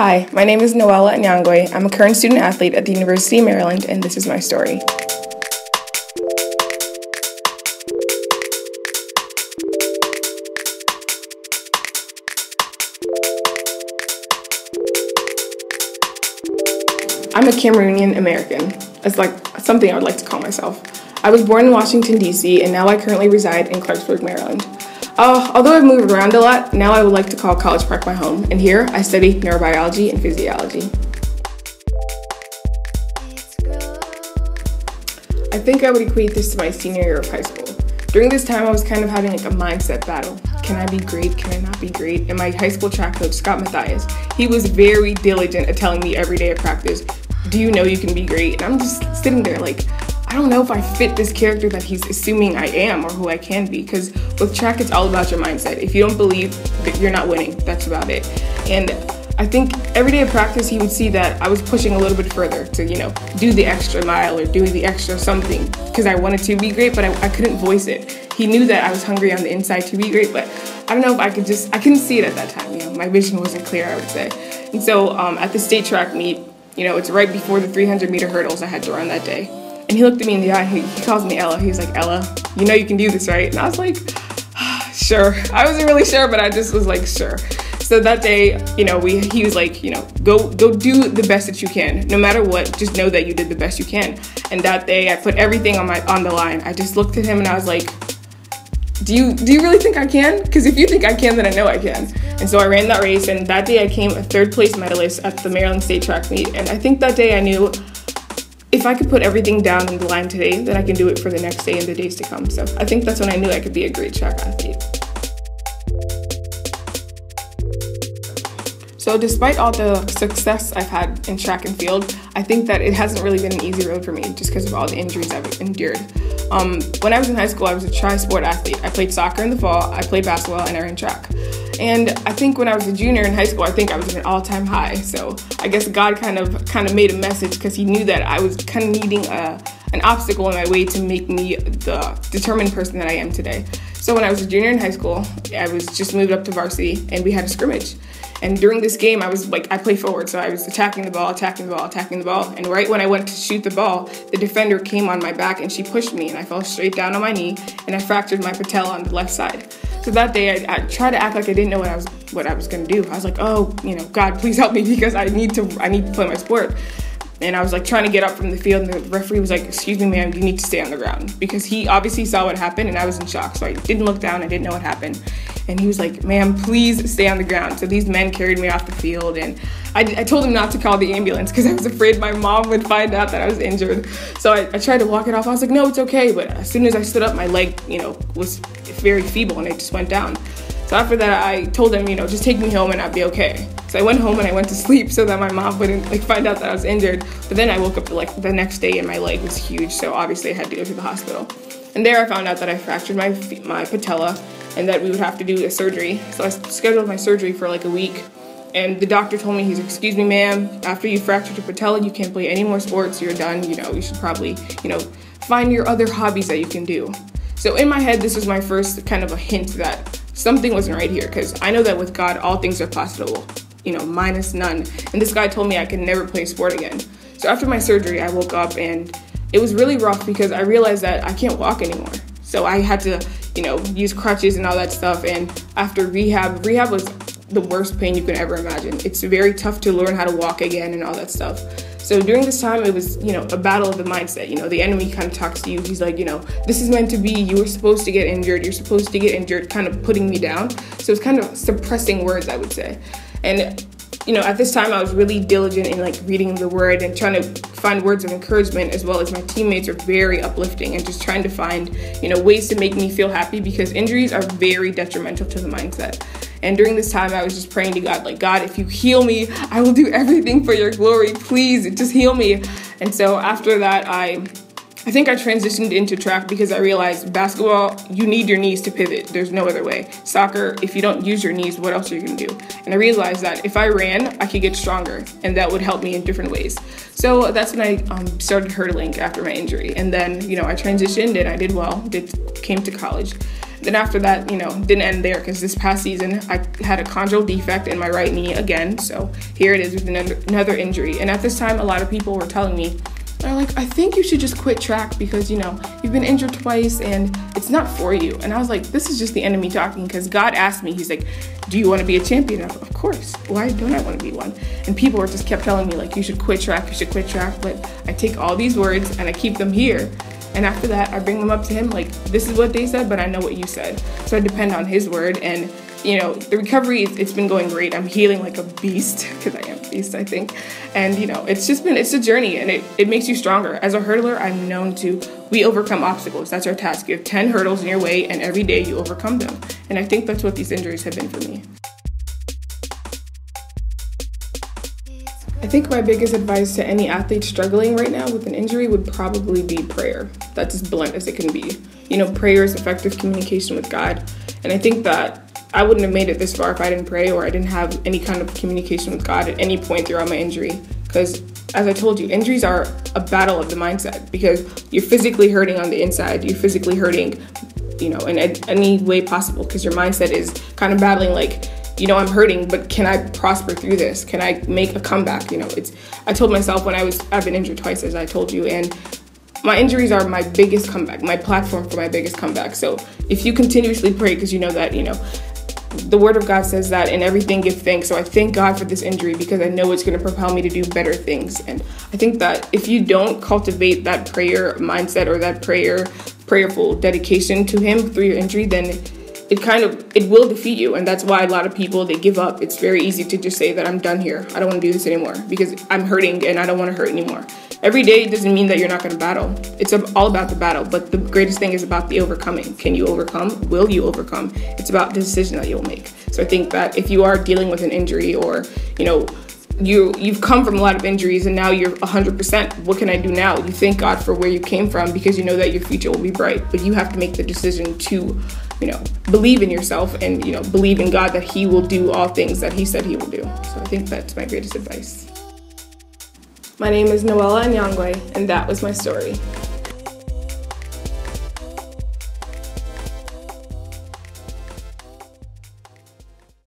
Hi, my name is Noella Anyangwe. I'm a current student athlete at the University of Maryland, and this is my story. I'm a Cameroonian American. It's like something I would like to call myself. I was born in Washington, D.C., and now I currently reside in Clarksburg, Maryland. Although I've moved around a lot, now I would like to call College Park my home, and here I study neurobiology and physiology. I think I would equate this to my senior year of high school. During this time, I was kind of having like a mindset battle. Can I be great? Can I not be great? And my high school track coach, Scott Matthias, he was very diligent at telling me every day at practice, do you know you can be great? And I'm just sitting there like, I don't know if I fit this character that he's assuming I am or who I can be, because with track, it's all about your mindset. If you don't believe that you're not winning, that's about it. And I think every day of practice, he would see that I was pushing a little bit further to, do the extra mile or do the extra something, because I wanted to be great, but I couldn't voice it. He knew that I was hungry on the inside to be great, but I don't know if I couldn't see it at that time. My vision wasn't clear, I would say. And so at the state track meet, it's right before the 300-meter hurdles I had to run that day. And he looked at me in the eye, he calls me Ella. He's like, Ella, you know you can do this, right? And I was like, sure. I wasn't really sure, but I just was like, sure. So that day, he was like, go do the best that you can. No matter what, just know that you did the best you can. And that day, I put everything on the line. I just looked at him and I was like, do you really think I can? Because if you think I can, then I know I can. And so I ran that race, and that day I came a third place medalist at the Maryland State Track Meet. And I think that day I knew if I could put everything down on the line today, then I can do it for the next day and the days to come. So I think that's when I knew I could be a great track athlete. So despite all the success I've had in track and field, I think that it hasn't really been an easy road for me just because of all the injuries I've endured. When I was in high school, I was a tri-sport athlete. I played soccer in the fall, I played basketball, and I ran track. And I think when I was a junior in high school, I think I was at an all-time high. So I guess God kind of made a message because he knew that I was kind of needing an obstacle in my way to make me the determined person that I am today. So when I was a junior in high school, I was just moved up to varsity, and we had a scrimmage. And during this game, I play forward, so I was attacking the ball, and right when I went to shoot the ball, the defender came on my back and she pushed me, and I fell straight down on my knee, and I fractured my patella on the left side. So that day, I tried to act like I didn't know what I was going to do. I was like, God, please help me because I need to play my sport. And I was like trying to get up from the field, and the referee was like, excuse me, ma'am, you need to stay on the ground. Because he obviously saw what happened, and I was in shock. So I didn't look down, I didn't know what happened. And he was like, ma'am, please stay on the ground. So these men carried me off the field, and I told him not to call the ambulance because I was afraid my mom would find out that I was injured. So I tried to walk it off. I was like, no, it's okay. But as soon as I stood up, my leg, was very feeble, and it just went down. So after that, I told him, just take me home and I'd be okay. So I went home and I went to sleep so that my mom wouldn't find out that I was injured. But then I woke up the next day and my leg was huge. So obviously I had to go to the hospital. And there I found out that I fractured my patella and that we would have to do a surgery. So I scheduled my surgery for a week. And the doctor told me, excuse me, ma'am, after you fractured your patella, you can't play any more sports. You're done. You should probably, find your other hobbies that you can do. So in my head, this was my first kind of a hint that something wasn't right here, because I know that with God, all things are possible, minus none. And this guy told me I could never play sport again. So after my surgery, I woke up and it was really rough because I realized that I can't walk anymore. So I had to, use crutches and all that stuff. And after rehab was the worst pain you can ever imagine. It's very tough to learn how to walk again and all that stuff. So during this time, it was, a battle of the mindset. The enemy kind of talks to you. He's like, this is meant to be. You were supposed to get injured. You're supposed to get injured, kind of putting me down. So it's kind of suppressing words, I would say. And, at this time, I was really diligent in reading the word and trying to find words of encouragement, as well as my teammates are very uplifting and just trying to find, ways to make me feel happy, because injuries are very detrimental to the mindset. And during this time, I was just praying to God, God, if you heal me, I will do everything for your glory. Please, just heal me. And so after that, I think I transitioned into track because I realized basketball, you need your knees to pivot. There's no other way. Soccer, if you don't use your knees, what else are you going to do? And I realized that if I ran, I could get stronger, and that would help me in different ways. So that's when I started hurdling after my injury. And then, I transitioned and I did well, came to college. Then after that, didn't end there, because this past season I had a chondral defect in my right knee again. So here it is with another injury. And at this time, a lot of people were telling me, they're like, I think you should just quit track because, you've been injured twice and it's not for you. And I was like, this is just the enemy talking, because God asked me, he's like, do you want to be a champion? Of course. Why don't I want to be one? And people just kept telling me, like, you should quit track. But I take all these words and I keep them here. And after that, I bring them up to him, like, this is what they said, but I know what you said. So I depend on his word. And the recovery, it's been going great. I'm healing like a beast, because I am a beast, I think. And, it's a journey, and it makes you stronger. As a hurdler, I'm known we overcome obstacles. That's our task. You have 10 hurdles in your way, and every day you overcome them. And I think that's what these injuries have been for me. I think my biggest advice to any athlete struggling right now with an injury would probably be prayer. That's as blunt as it can be. Prayer is effective communication with God. And I think that I wouldn't have made it this far if I didn't pray, or I didn't have any kind of communication with God at any point throughout my injury. Because, as I told you, injuries are a battle of the mindset, because you're physically hurting on the inside. You're physically hurting, in any way possible, because your mindset is kind of battling, like, I'm hurting, but can I prosper through this? Can I make a comeback? I told myself I've been injured twice, as I told you, and my injuries are my biggest comeback, my platform for my biggest comeback. So if you continuously pray, because the word of God says that in everything give thanks. So I thank God for this injury, because I know it's going to propel me to do better things. And I think that if you don't cultivate that prayer mindset, or that prayerful dedication to him through your injury, then it will defeat you. And that's why a lot of people, they give up. It's very easy to just say that I'm done here. I don't want to do this anymore, because I'm hurting and I don't want to hurt anymore. Every day doesn't mean that you're not going to battle. It's all about the battle, but the greatest thing is about the overcoming. Can you overcome? Will you overcome? It's about the decision that you'll make. So I think that if you are dealing with an injury, or, you've come from a lot of injuries and now you're 100%, what can I do now? You thank God for where you came from, because you know that your future will be bright, but you have to make the decision to, believe in yourself and, believe in God that he will do all things that he said he will do. So I think that's my greatest advice. My name is Noella Anyangwe, and that was my story.